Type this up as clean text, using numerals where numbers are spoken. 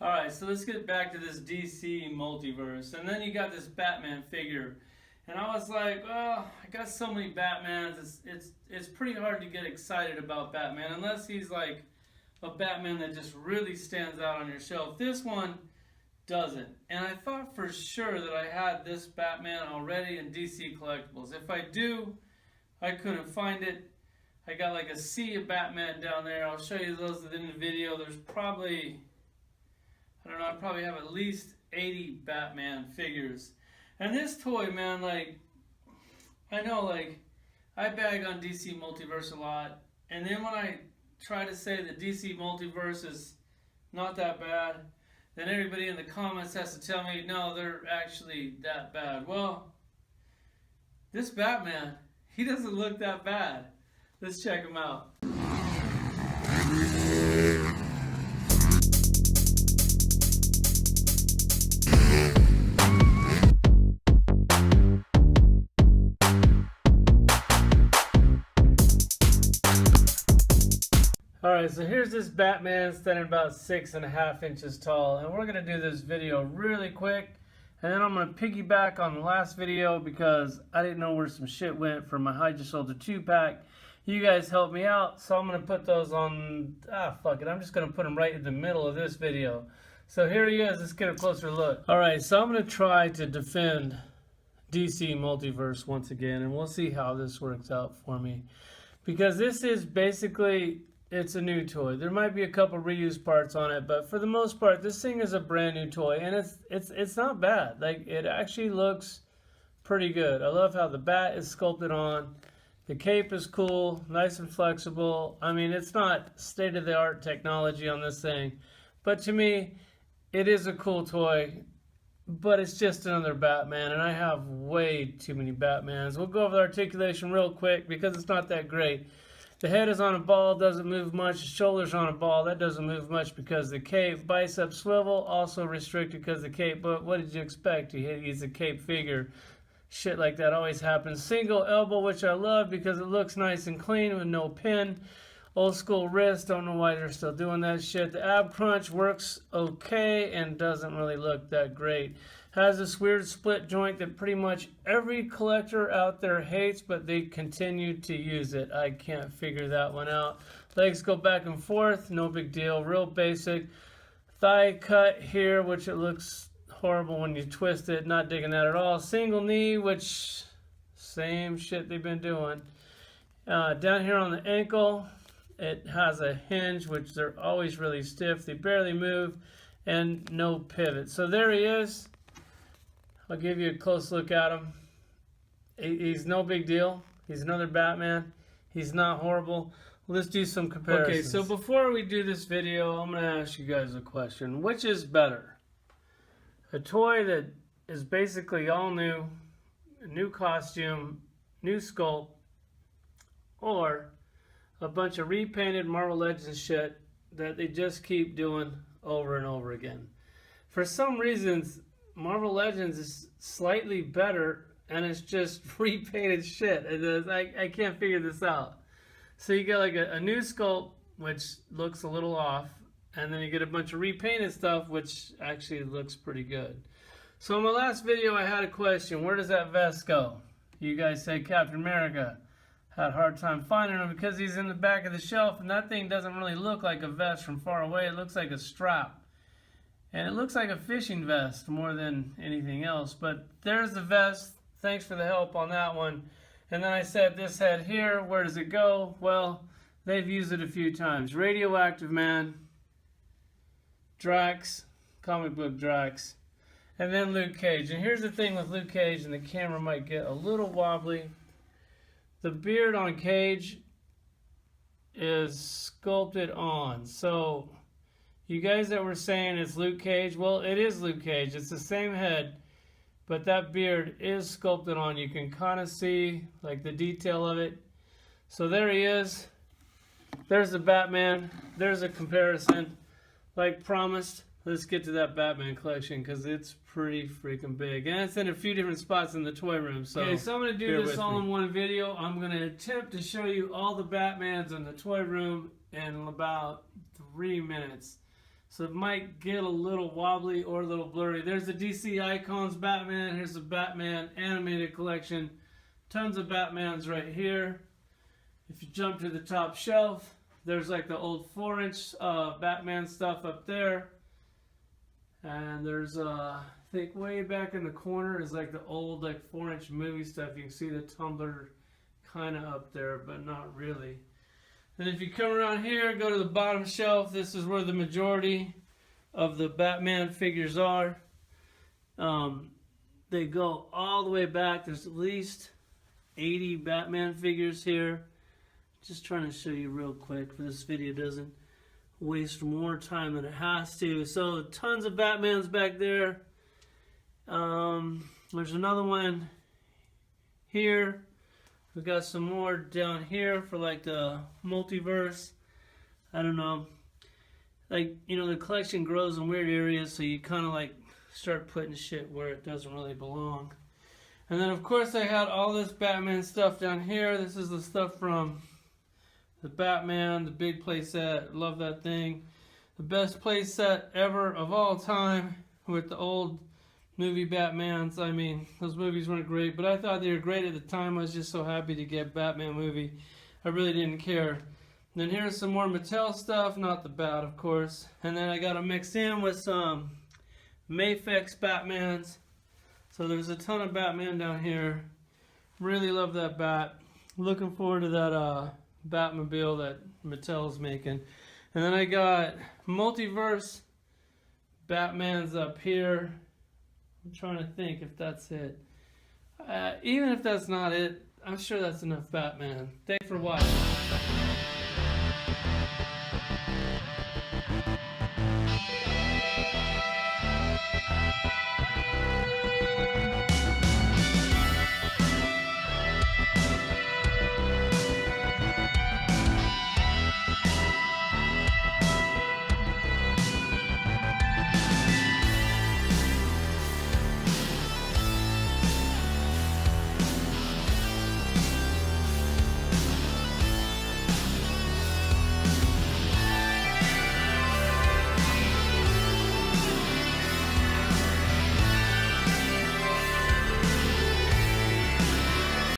Alright, so let's get back to this DC multiverse. And then you got this Batman figure. And I was like, well, I got so many Batmans, it's pretty hard to get excited about Batman unless he's like a Batman that just really stands out on your shelf. This one doesn't. And I thought for sure that I had this Batman already in DC Collectibles. If I do, I couldn't find it. I got like a sea of Batman down there. I'll show you those in the video. There's probably, I don't know, I probably have at least 80 Batman figures. And this toy, man, like, I know, like, I bag on DC Multiverse a lot. And then when I try to say that DC Multiverse is not that bad, then everybody in the comments has to tell me, no, they're actually that bad. Well, this Batman, he doesn't look that bad. Let's check him out. Alright, so here's this Batman standing about 6.5 inches tall, and we're going to do this video really quick, and then I'm going to piggyback on the last video because I didn't know where some shit went for my Hide Your Shoulder 2-pack. You guys helped me out, so I'm going to put those on, fuck it, I'm just going to put them right in the middle of this video. So here he is, let's get a closer look. Alright, so I'm going to try to defend DC Multiverse once again, and we'll see how this works out for me. Because this is basically, it's a new toy. There might be a couple reused parts on it, but for the most part, this thing is a brand new toy, and it's not bad. Like, it actually looks pretty good. I love how the bat is sculpted on. The cape is cool, nice and flexible. I mean, it's not state-of-the-art technology on this thing, but to me, it is a cool toy, but it's just another Batman, and I have way too many Batmans. We'll go over the articulation real quick because it's not that great. The head is on a ball, doesn't move much. The shoulders on a ball, that doesn't move much because the cape. Bicep swivel, also restricted because the cape. But what did you expect? He's a cape figure. Shit like that always happens. Single elbow, which I love because it looks nice and clean with no pin. Old school wrist, don't know why they're still doing that shit. The ab crunch works okay and doesn't really look that great. Has this weird split joint that pretty much every collector out there hates, but they continue to use it. I can't figure that one out. Legs go back and forth, no big deal, real basic. Thigh cut here, which it looks horrible when you twist it, not digging that at all. Single knee, which same shit they've been doing. Down here on the ankle, it has a hinge, which they're always really stiff. They barely move, and no pivot. So there he is. I'll give you a close look at him. He's no big deal. He's another Batman. He's not horrible. Let's do some comparisons. Okay, so before we do this video, I'm going to ask you guys a question. Which is better? A toy that is basically all new, a new costume, new sculpt, or a bunch of repainted Marvel Legends shit that they just keep doing over and over again? For some reasons, Marvel Legends is slightly better, and it's just repainted shit. I can't figure this out. So you get like a new sculpt, which looks a little off, and then you get a bunch of repainted stuff, which actually looks pretty good. So in my last video, I had a question. Where does that vest go? You guys say Captain America. Had a hard time finding him because he's in the back of the shelf, and that thing doesn't really look like a vest from far away. It looks like a strap. And it looks like a fishing vest more than anything else. But there's the vest. Thanks for the help on that one. And then I said this head here, where does it go? Well, they've used it a few times. Radioactive Man, Drax, comic book Drax, and then Luke Cage. And here's the thing with Luke Cage, and the camera might get a little wobbly. The beard on Cage is sculpted on. So you guys that were saying it's Luke Cage, well, it is Luke Cage. It's the same head, but that beard is sculpted on. You can kind of see like the detail of it. So there he is. There's the Batman. There's a comparison. Like promised, let's get to that Batman collection because it's pretty freaking big. And it's in a few different spots in the toy room. So, okay, so I'm going to do this all in one video. I'm going to attempt to show you all the Batmans in the toy room in about 3 minutes. so it might get a little wobbly or a little blurry. There's the DC Icons Batman. Here's the Batman animated collection. Tons of Batmans right here. If you jump to the top shelf, there's like the old 4-inch Batman stuff up there. And there's, I think way back in the corner is like the old like 4-inch movie stuff. You can see the tumbler kind of up there, but not really. And if you come around here, go to the bottom shelf, this is where the majority of the Batman figures are. They go all the way back. There's at least 80 Batman figures here. Just trying to show you real quick for this video doesn't waste more time than it has to. So tons of Batmans back there. There's another one here. We got some more down here for like the Multiverse. I don't know. Like, you know, the collection grows in weird areas, so you kind of like start putting shit where it doesn't really belong. And then of course I had all this Batman stuff down here. This is the stuff from the Batman, the big playset. Love that thing. The best playset ever of all time with the old movie Batmans. I mean, those movies weren't great, but I thought they were great at the time. I was just so happy to get Batman movie. I really didn't care. And then here's some more Mattel stuff, not the Bat, of course. And then I got to mix in with some Mafex Batmans. So there's a ton of Batman down here. Really love that Bat. Looking forward to that Batmobile that Mattel's making. And then I got Multiverse Batmans up here. I'm trying to think if that's it. Even if that's not it, I'm sure that's enough Batman. Thanks for watching.